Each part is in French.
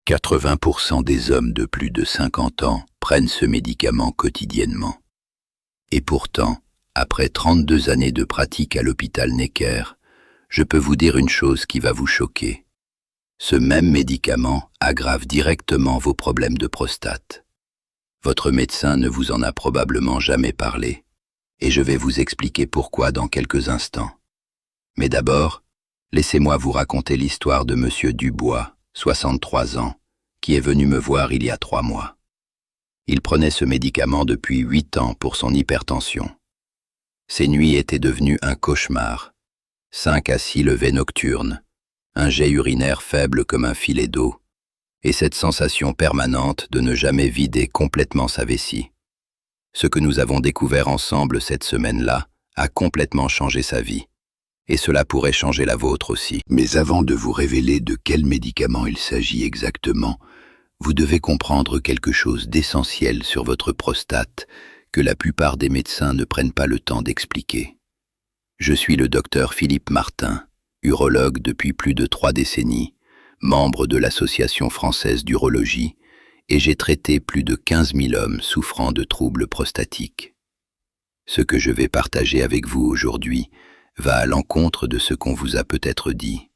80% des hommes de plus de 50 ans prennent ce médicament quotidiennement. Et pourtant, après 32 années de pratique à l'hôpital Necker, je peux vous dire une chose qui va vous choquer. Ce même médicament aggrave directement vos problèmes de prostate. Votre médecin ne vous en a probablement jamais parlé, et je vais vous expliquer pourquoi dans quelques instants. Mais d'abord, laissez-moi vous raconter l'histoire de Monsieur Dubois, 63 ans, qui est venu me voir il y a 3 mois. Il prenait ce médicament depuis 8 ans pour son hypertension. Ses nuits étaient devenues un cauchemar. 5 à 6 levées nocturnes, un jet urinaire faible comme un filet d'eau, et cette sensation permanente de ne jamais vider complètement sa vessie. Ce que nous avons découvert ensemble cette semaine-là a complètement changé sa vie. Et cela pourrait changer la vôtre aussi. Mais avant de vous révéler de quel médicament il s'agit exactement, vous devez comprendre quelque chose d'essentiel sur votre prostate que la plupart des médecins ne prennent pas le temps d'expliquer. Je suis le docteur Philippe Martin, urologue depuis plus de 3 décennies, membre de l'Association française d'urologie, et j'ai traité plus de 15 000 hommes souffrant de troubles prostatiques. Ce que je vais partager avec vous aujourd'hui va à l'encontre de ce qu'on vous a peut-être dit,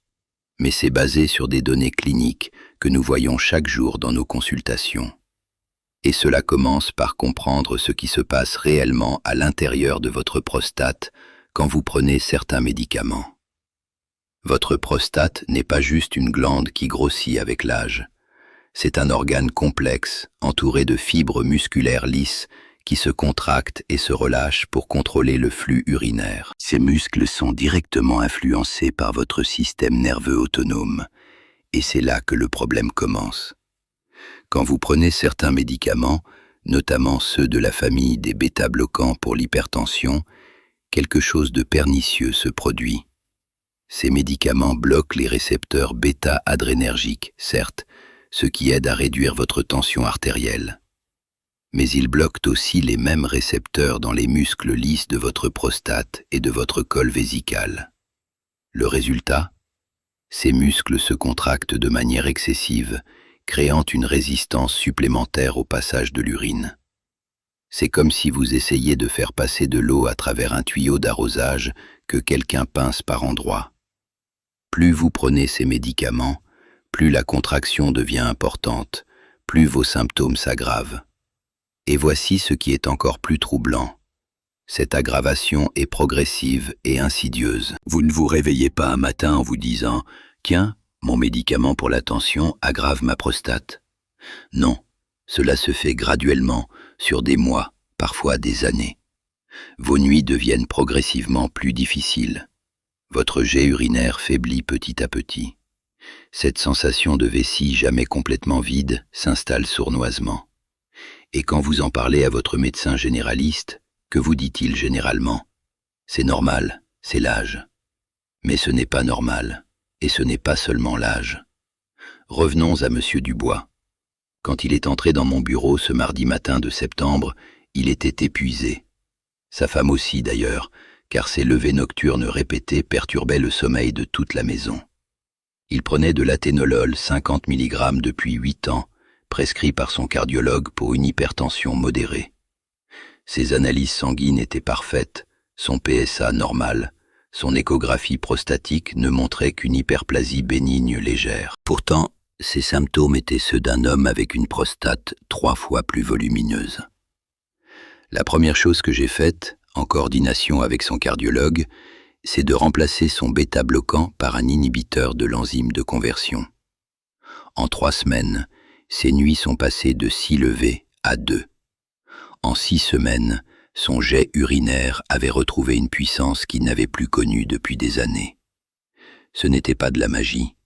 mais c'est basé sur des données cliniques que nous voyons chaque jour dans nos consultations. Et cela commence par comprendre ce qui se passe réellement à l'intérieur de votre prostate quand vous prenez certains médicaments. Votre prostate n'est pas juste une glande qui grossit avec l'âge. C'est un organe complexe, entouré de fibres musculaires lisses qui se contractent et se relâchent pour contrôler le flux urinaire. Ces muscles sont directement influencés par votre système nerveux autonome, et c'est là que le problème commence. Quand vous prenez certains médicaments, notamment ceux de la famille des bêta-bloquants pour l'hypertension, quelque chose de pernicieux se produit. Ces médicaments bloquent les récepteurs bêta-adrénergiques, certes, ce qui aide à réduire votre tension artérielle. Mais ils bloquent aussi les mêmes récepteurs dans les muscles lisses de votre prostate et de votre col vésical. Le résultat ? Ces muscles se contractent de manière excessive, créant une résistance supplémentaire au passage de l'urine. C'est comme si vous essayiez de faire passer de l'eau à travers un tuyau d'arrosage que quelqu'un pince par endroits. Plus vous prenez ces médicaments, plus la contraction devient importante, plus vos symptômes s'aggravent. Et voici ce qui est encore plus troublant. Cette aggravation est progressive et insidieuse. Vous ne vous réveillez pas un matin en vous disant « Tiens, mon médicament pour la tension aggrave ma prostate ». Non, cela se fait graduellement, sur des mois, parfois des années. Vos nuits deviennent progressivement plus difficiles. Votre jet urinaire faiblit petit à petit. Cette sensation de vessie jamais complètement vide s'installe sournoisement. Et quand vous en parlez à votre médecin généraliste, que vous dit-il généralement? C'est normal, c'est l'âge. Mais ce n'est pas normal, et ce n'est pas seulement l'âge. Revenons à Monsieur Dubois. Quand il est entré dans mon bureau ce mardi matin de septembre, il était épuisé. Sa femme aussi d'ailleurs, car ses levées nocturnes répétées perturbaient le sommeil de toute la maison. Il prenait de l'athénolol 50 mg depuis 8 ans, prescrit par son cardiologue pour une hypertension modérée. Ses analyses sanguines étaient parfaites, son PSA normal, son échographie prostatique ne montrait qu'une hyperplasie bénigne légère. Pourtant, ses symptômes étaient ceux d'un homme avec une prostate 3 fois plus volumineuse. La première chose que j'ai faite, en coordination avec son cardiologue, c'est de remplacer son bêta-bloquant par un inhibiteur de l'enzyme de conversion. En 3 semaines, ses nuits sont passées de 6 levées à 2. En 6 semaines, son jet urinaire avait retrouvé une puissance qu'il n'avait plus connue depuis des années. Ce n'était pas de la magie,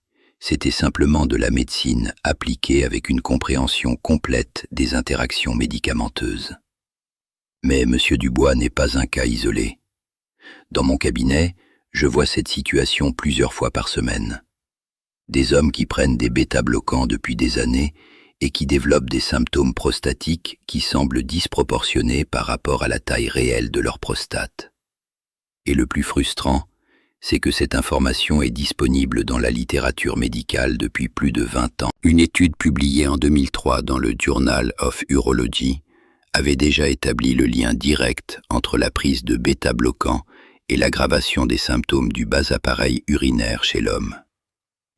c'était simplement de la médecine appliquée avec une compréhension complète des interactions médicamenteuses. Mais M. Dubois n'est pas un cas isolé. Dans mon cabinet, je vois cette situation plusieurs fois par semaine. Des hommes qui prennent des bêta-bloquants depuis des années et qui développent des symptômes prostatiques qui semblent disproportionnés par rapport à la taille réelle de leur prostate. Et le plus frustrant, c'est que cette information est disponible dans la littérature médicale depuis plus de 20 ans. Une étude publiée en 2003 dans le Journal of Urology avait déjà établi le lien direct entre la prise de bêta-bloquants et l'aggravation des symptômes du bas appareil urinaire chez l'homme.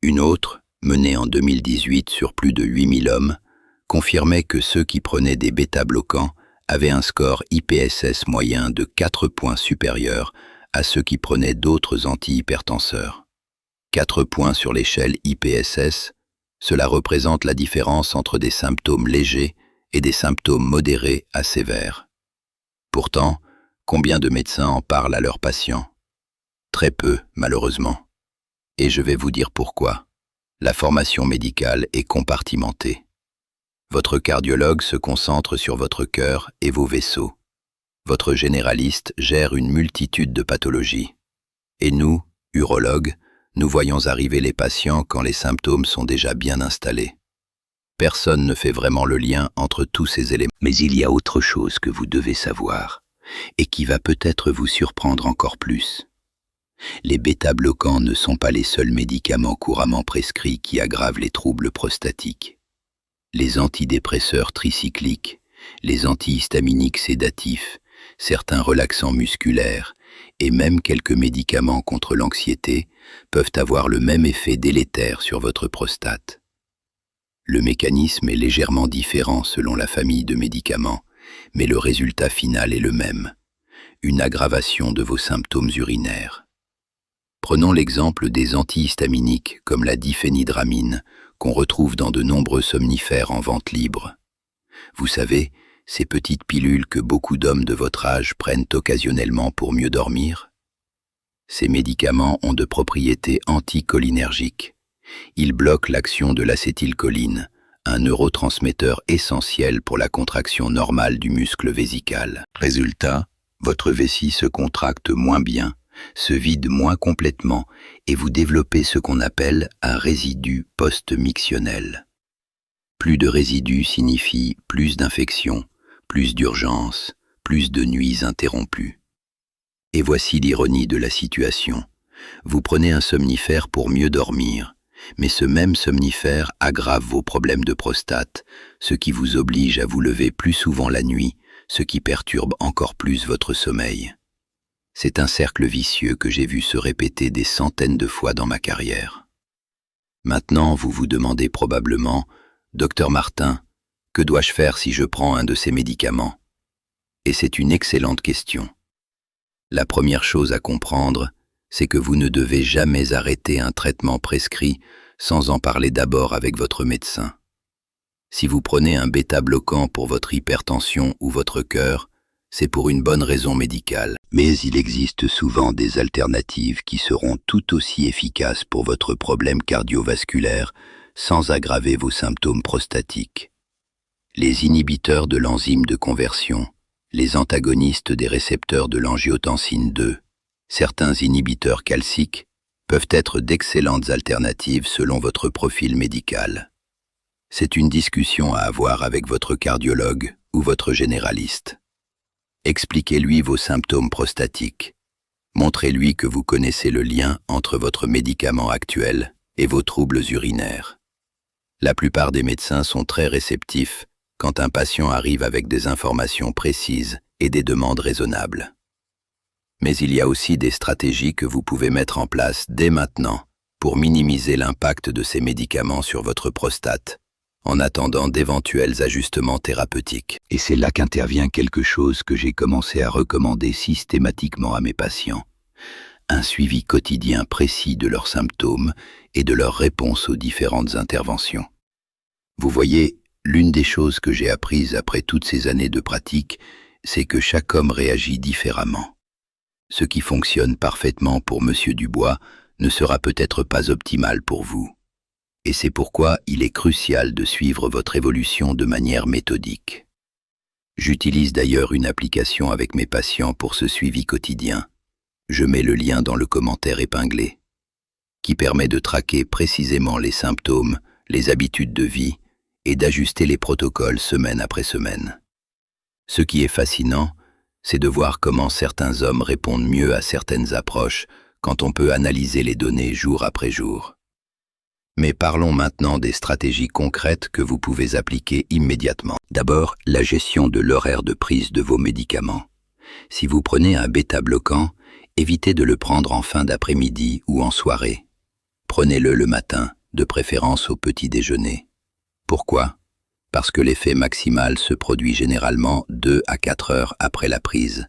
Une autre, menée en 2018 sur plus de 8000 hommes, confirmait que ceux qui prenaient des bêta-bloquants avaient un score IPSS moyen de 4 points supérieur à ceux qui prenaient d'autres antihypertenseurs. 4 points sur l'échelle IPSS, cela représente la différence entre des symptômes légers et des symptômes modérés à sévères. Pourtant, combien de médecins en parlent à leurs patients? Très peu, malheureusement. Et je vais vous dire pourquoi. La formation médicale est compartimentée. Votre cardiologue se concentre sur votre cœur et vos vaisseaux. Votre généraliste gère une multitude de pathologies. Et nous, urologues, nous voyons arriver les patients quand les symptômes sont déjà bien installés. Personne ne fait vraiment le lien entre tous ces éléments. Mais il y a autre chose que vous devez savoir, et qui va peut-être vous surprendre encore plus. Les bêta-bloquants ne sont pas les seuls médicaments couramment prescrits qui aggravent les troubles prostatiques. Les antidépresseurs tricycliques, les antihistaminiques sédatifs, certains relaxants musculaires et même quelques médicaments contre l'anxiété peuvent avoir le même effet délétère sur votre prostate. Le mécanisme est légèrement différent selon la famille de médicaments, mais le résultat final est le même, une aggravation de vos symptômes urinaires. Prenons l'exemple des antihistaminiques comme la diphénhydramine qu'on retrouve dans de nombreux somnifères en vente libre. Vous savez, ces petites pilules que beaucoup d'hommes de votre âge prennent occasionnellement pour mieux dormir? Ces médicaments ont de propriétés anticholinergiques. Ils bloquent l'action de l'acétylcholine, un neurotransmetteur essentiel pour la contraction normale du muscle vésical. Résultat, votre vessie se contracte moins bien, se vide moins complètement et vous développez ce qu'on appelle un résidu post-mictionnel. Plus de résidus signifie plus d'infections, plus d'urgences, plus de nuits interrompues. Et voici l'ironie de la situation. Vous prenez un somnifère pour mieux dormir, mais ce même somnifère aggrave vos problèmes de prostate, ce qui vous oblige à vous lever plus souvent la nuit, ce qui perturbe encore plus votre sommeil. C'est un cercle vicieux que j'ai vu se répéter des centaines de fois dans ma carrière. Maintenant, vous vous demandez probablement, « Docteur Martin, que dois-je faire si je prends un de ces médicaments ?» Et c'est une excellente question. La première chose à comprendre, c'est que vous ne devez jamais arrêter un traitement prescrit sans en parler d'abord avec votre médecin. Si vous prenez un bêta-bloquant pour votre hypertension ou votre cœur, c'est pour une bonne raison médicale. Mais il existe souvent des alternatives qui seront tout aussi efficaces pour votre problème cardiovasculaire sans aggraver vos symptômes prostatiques. Les inhibiteurs de l'enzyme de conversion, les antagonistes des récepteurs de l'angiotensine 2, certains inhibiteurs calciques peuvent être d'excellentes alternatives selon votre profil médical. C'est une discussion à avoir avec votre cardiologue ou votre généraliste. Expliquez-lui vos symptômes prostatiques. Montrez-lui que vous connaissez le lien entre votre médicament actuel et vos troubles urinaires. La plupart des médecins sont très réceptifs quand un patient arrive avec des informations précises et des demandes raisonnables. Mais il y a aussi des stratégies que vous pouvez mettre en place dès maintenant pour minimiser l'impact de ces médicaments sur votre prostate, en attendant d'éventuels ajustements thérapeutiques. Et c'est là qu'intervient quelque chose que j'ai commencé à recommander systématiquement à mes patients. Un suivi quotidien précis de leurs symptômes et de leurs réponses aux différentes interventions. Vous voyez, l'une des choses que j'ai apprises après toutes ces années de pratique, c'est que chaque homme réagit différemment. Ce qui fonctionne parfaitement pour Monsieur Dubois ne sera peut-être pas optimal pour vous. Et c'est pourquoi il est crucial de suivre votre évolution de manière méthodique. J'utilise d'ailleurs une application avec mes patients pour ce suivi quotidien. Je mets le lien dans le commentaire épinglé, qui permet de traquer précisément les symptômes, les habitudes de vie et d'ajuster les protocoles semaine après semaine. Ce qui est fascinant, c'est de voir comment certains hommes répondent mieux à certaines approches quand on peut analyser les données jour après jour. Mais parlons maintenant des stratégies concrètes que vous pouvez appliquer immédiatement. D'abord, la gestion de l'horaire de prise de vos médicaments. Si vous prenez un bêta-bloquant, évitez de le prendre en fin d'après-midi ou en soirée. Prenez-le le matin, de préférence au petit déjeuner. Pourquoi? Parce que l'effet maximal se produit généralement 2 à 4 heures après la prise,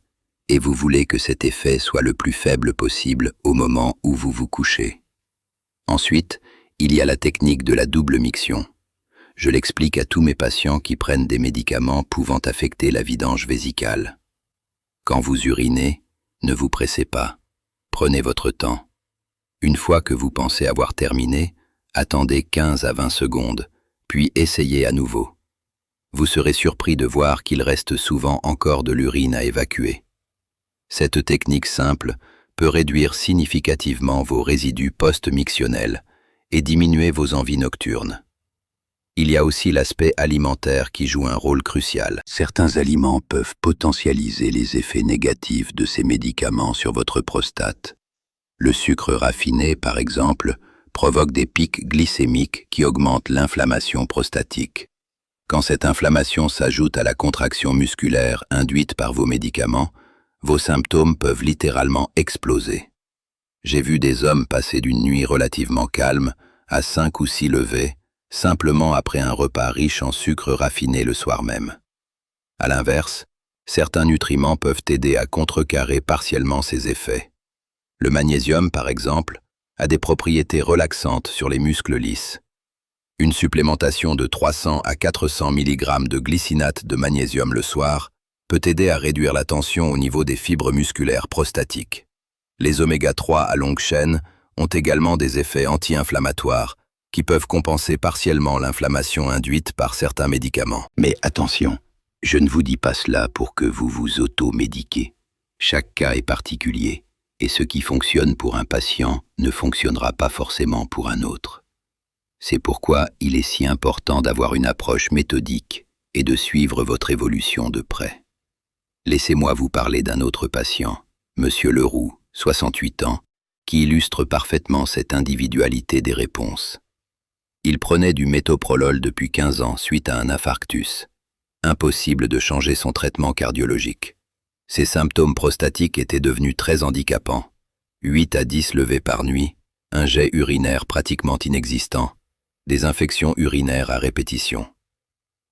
et vous voulez que cet effet soit le plus faible possible au moment où vous vous couchez. Ensuite, il y a la technique de la double miction. Je l'explique à tous mes patients qui prennent des médicaments pouvant affecter la vidange vésicale. Quand vous urinez, ne vous pressez pas. Prenez votre temps. Une fois que vous pensez avoir terminé, attendez 15 à 20 secondes, puis essayez à nouveau. Vous serez surpris de voir qu'il reste souvent encore de l'urine à évacuer. Cette technique simple peut réduire significativement vos résidus post-mictionnels et diminuer vos envies nocturnes. Il y a aussi l'aspect alimentaire qui joue un rôle crucial. Certains aliments peuvent potentialiser les effets négatifs de ces médicaments sur votre prostate. Le sucre raffiné, par exemple, provoque des pics glycémiques qui augmentent l'inflammation prostatique. Quand cette inflammation s'ajoute à la contraction musculaire induite par vos médicaments, vos symptômes peuvent littéralement exploser. J'ai vu des hommes passer d'une nuit relativement calme à 5 ou 6 levées, simplement après un repas riche en sucre raffiné le soir même. À l'inverse, certains nutriments peuvent aider à contrecarrer partiellement ces effets. Le magnésium, par exemple, a des propriétés relaxantes sur les muscles lisses. Une supplémentation de 300 à 400 mg de glycinate de magnésium le soir peut aider à réduire la tension au niveau des fibres musculaires prostatiques. Les oméga 3 à longue chaîne ont également des effets anti-inflammatoires qui peuvent compenser partiellement l'inflammation induite par certains médicaments. Mais attention, je ne vous dis pas cela pour que vous vous auto-médiquiez. Chaque cas est particulier, et ce qui fonctionne pour un patient ne fonctionnera pas forcément pour un autre. C'est pourquoi il est si important d'avoir une approche méthodique et de suivre votre évolution de près. Laissez-moi vous parler d'un autre patient, Monsieur Leroux, 68 ans, qui illustre parfaitement cette individualité des réponses. Il prenait du métoprolol depuis 15 ans suite à un infarctus. Impossible de changer son traitement cardiologique. Ses symptômes prostatiques étaient devenus très handicapants. 8 à 10 levées par nuit, un jet urinaire pratiquement inexistant, des infections urinaires à répétition.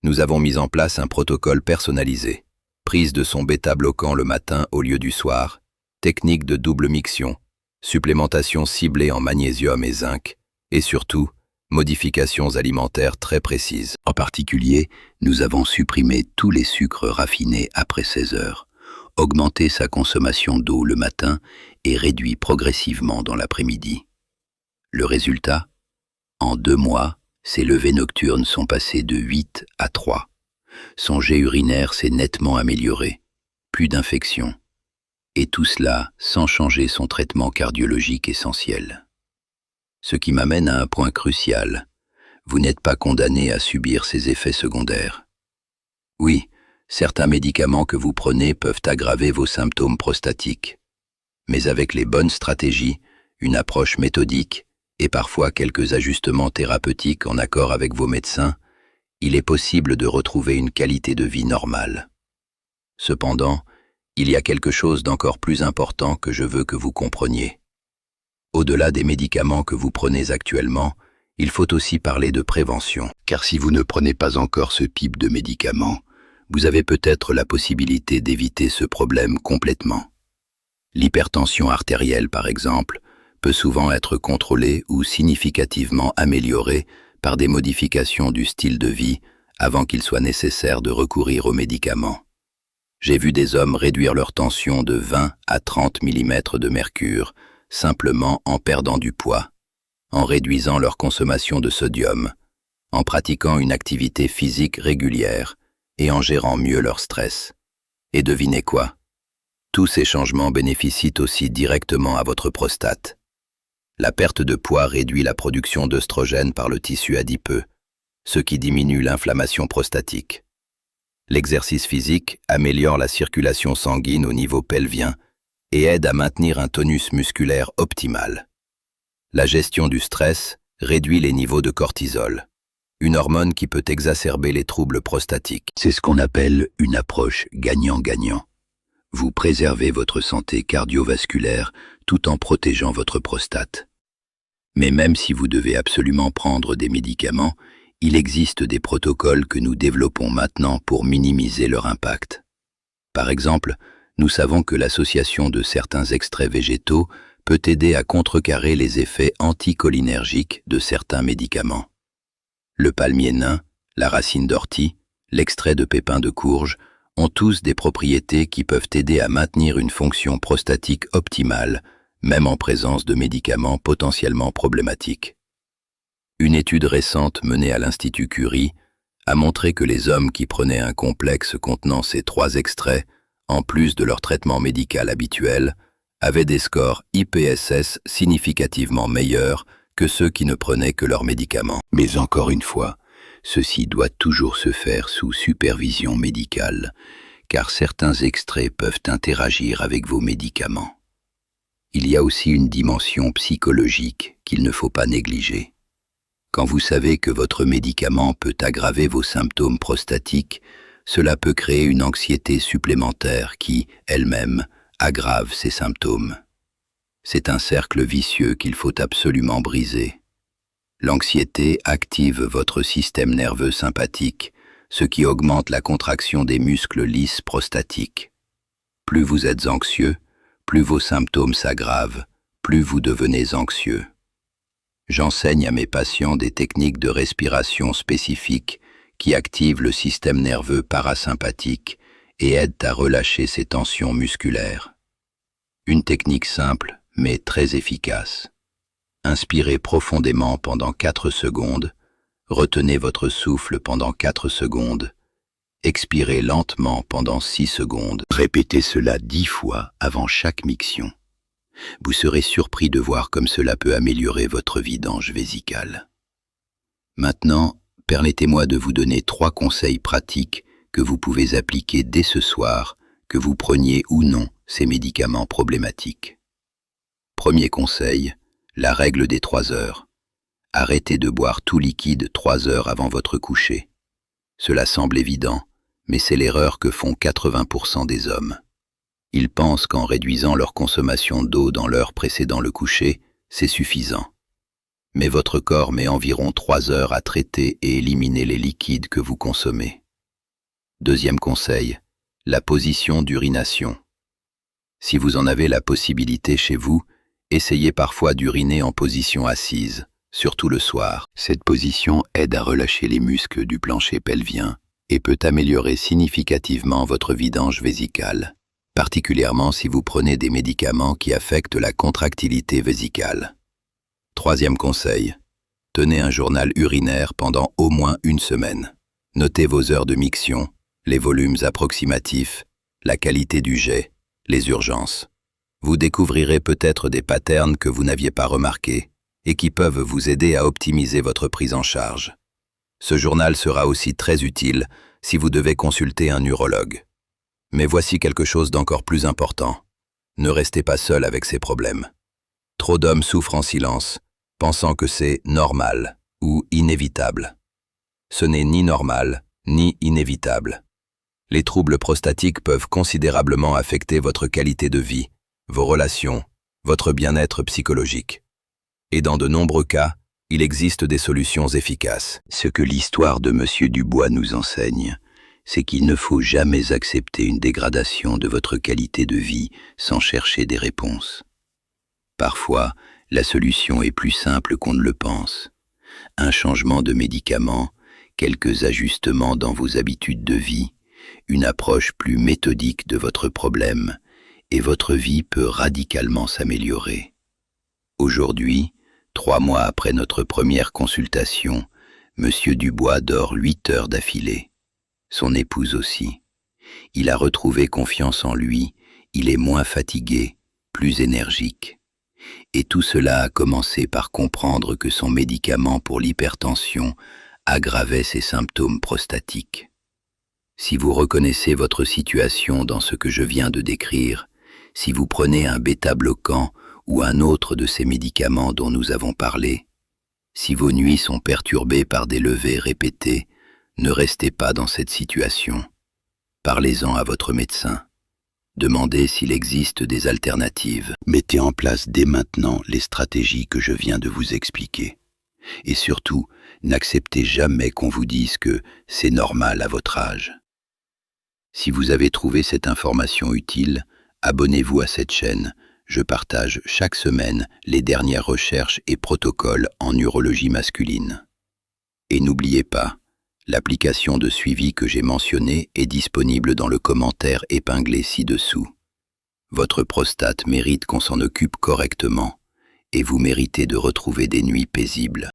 Nous avons mis en place un protocole personnalisé. Prise de son bêta-bloquant le matin au lieu du soir, technique de double miction, supplémentation ciblée en magnésium et zinc, et surtout, modifications alimentaires très précises. En particulier, nous avons supprimé tous les sucres raffinés après 16 heures, augmenté sa consommation d'eau le matin et réduit progressivement dans l'après-midi. Le résultat? En 2 mois, ses levées nocturnes sont passées de 8 à 3. Son jet urinaire s'est nettement amélioré, plus d'infections, et tout cela sans changer son traitement cardiologique essentiel. Ce qui m'amène à un point crucial. Vous n'êtes pas condamné à subir ces effets secondaires. Oui, certains médicaments que vous prenez peuvent aggraver vos symptômes prostatiques. Mais avec les bonnes stratégies, une approche méthodique et parfois quelques ajustements thérapeutiques en accord avec vos médecins, il est possible de retrouver une qualité de vie normale. Cependant, il y a quelque chose d'encore plus important que je veux que vous compreniez. Au-delà des médicaments que vous prenez actuellement, il faut aussi parler de prévention. Car si vous ne prenez pas encore ce type de médicaments, vous avez peut-être la possibilité d'éviter ce problème complètement. L'hypertension artérielle, par exemple, peut souvent être contrôlée ou significativement améliorée par des modifications du style de vie avant qu'il soit nécessaire de recourir aux médicaments. J'ai vu des hommes réduire leur tension de 20 à 30 mm de mercure simplement en perdant du poids, en réduisant leur consommation de sodium, en pratiquant une activité physique régulière et en gérant mieux leur stress. Et devinez quoi? Tous ces changements bénéficient aussi directement à votre prostate. La perte de poids réduit la production d'œstrogène par le tissu adipeux, ce qui diminue l'inflammation prostatique. L'exercice physique améliore la circulation sanguine au niveau pelvien et aide à maintenir un tonus musculaire optimal. La gestion du stress réduit les niveaux de cortisol, une hormone qui peut exacerber les troubles prostatiques. C'est ce qu'on appelle une approche gagnant-gagnant. Vous préservez votre santé cardiovasculaire tout en protégeant votre prostate. Mais même si vous devez absolument prendre des médicaments, il existe des protocoles que nous développons maintenant pour minimiser leur impact. Par exemple, nous savons que l'association de certains extraits végétaux peut aider à contrecarrer les effets anticholinergiques de certains médicaments. Le palmier nain, la racine d'ortie, l'extrait de pépins de courge ont tous des propriétés qui peuvent aider à maintenir une fonction prostatique optimale, même en présence de médicaments potentiellement problématiques. Une étude récente menée à l'Institut Curie a montré que les hommes qui prenaient un complexe contenant ces 3 extraits, en plus de leur traitement médical habituel, avaient des scores IPSS significativement meilleurs que ceux qui ne prenaient que leurs médicaments. Mais encore une fois, ceci doit toujours se faire sous supervision médicale, car certains extraits peuvent interagir avec vos médicaments. Il y a aussi une dimension psychologique qu'il ne faut pas négliger. Quand vous savez que votre médicament peut aggraver vos symptômes prostatiques, cela peut créer une anxiété supplémentaire qui, elle-même, aggrave ces symptômes. C'est un cercle vicieux qu'il faut absolument briser. L'anxiété active votre système nerveux sympathique, ce qui augmente la contraction des muscles lisses prostatiques. Plus vous êtes anxieux, plus vos symptômes s'aggravent, plus vous devenez anxieux. J'enseigne à mes patients des techniques de respiration spécifiques qui activent le système nerveux parasympathique et aident à relâcher ces tensions musculaires. Une technique simple, mais très efficace. Inspirez profondément pendant 4 secondes, retenez votre souffle pendant 4 secondes, expirez lentement pendant 6 secondes. Répétez cela 10 fois avant chaque miction. Vous serez surpris de voir comme cela peut améliorer votre vidange vésicale. Maintenant, permettez-moi de vous donner 3 conseils pratiques que vous pouvez appliquer dès ce soir, que vous preniez ou non ces médicaments problématiques. Premier conseil, la règle des 3 heures. Arrêtez de boire tout liquide 3 heures avant votre coucher. Cela semble évident, mais c'est l'erreur que font 80% des hommes. Ils pensent qu'en réduisant leur consommation d'eau dans l'heure précédant le coucher, c'est suffisant. Mais votre corps met environ 3 heures à traiter et éliminer les liquides que vous consommez. Deuxième conseil, la position d'urination. Si vous en avez la possibilité chez vous, essayez parfois d'uriner en position assise, surtout le soir. Cette position aide à relâcher les muscles du plancher pelvien et peut améliorer significativement votre vidange vésicale, particulièrement si vous prenez des médicaments qui affectent la contractilité vésicale. Troisième conseil, tenez un journal urinaire pendant au moins 1 semaine. Notez vos heures de miction, les volumes approximatifs, la qualité du jet, les urgences. Vous découvrirez peut-être des patterns que vous n'aviez pas remarqués et qui peuvent vous aider à optimiser votre prise en charge. Ce journal sera aussi très utile si vous devez consulter un urologue. Mais voici quelque chose d'encore plus important. Ne restez pas seul avec ces problèmes. Trop d'hommes souffrent en silence, pensant que c'est normal ou inévitable. Ce n'est ni normal, ni inévitable. Les troubles prostatiques peuvent considérablement affecter votre qualité de vie, vos relations, votre bien-être psychologique. Et dans de nombreux cas, il existe des solutions efficaces. Ce que l'histoire de M. Dubois nous enseigne, c'est qu'il ne faut jamais accepter une dégradation de votre qualité de vie sans chercher des réponses. Parfois, la solution est plus simple qu'on ne le pense. Un changement de médicament, quelques ajustements dans vos habitudes de vie, une approche plus méthodique de votre problème, et votre vie peut radicalement s'améliorer. Aujourd'hui, 3 mois après notre première consultation, M. Dubois dort 8 heures d'affilée. Son épouse aussi. Il a retrouvé confiance en lui, il est moins fatigué, plus énergique. Et tout cela a commencé par comprendre que son médicament pour l'hypertension aggravait ses symptômes prostatiques. Si vous reconnaissez votre situation dans ce que je viens de décrire, Si vous prenez un bêta-bloquant ou un autre de ces médicaments dont nous avons parlé, si vos nuits sont perturbées par des levées répétées, ne restez pas dans cette situation. Parlez-en à votre médecin. Demandez s'il existe des alternatives. Mettez en place dès maintenant les stratégies que je viens de vous expliquer. Et surtout, n'acceptez jamais qu'on vous dise que c'est normal à votre âge. Si vous avez trouvé cette information utile, abonnez-vous à cette chaîne. Je partage chaque semaine les dernières recherches et protocoles en urologie masculine. Et n'oubliez pas, l'application de suivi que j'ai mentionnée est disponible dans le commentaire épinglé ci-dessous. Votre prostate mérite qu'on s'en occupe correctement, et vous méritez de retrouver des nuits paisibles.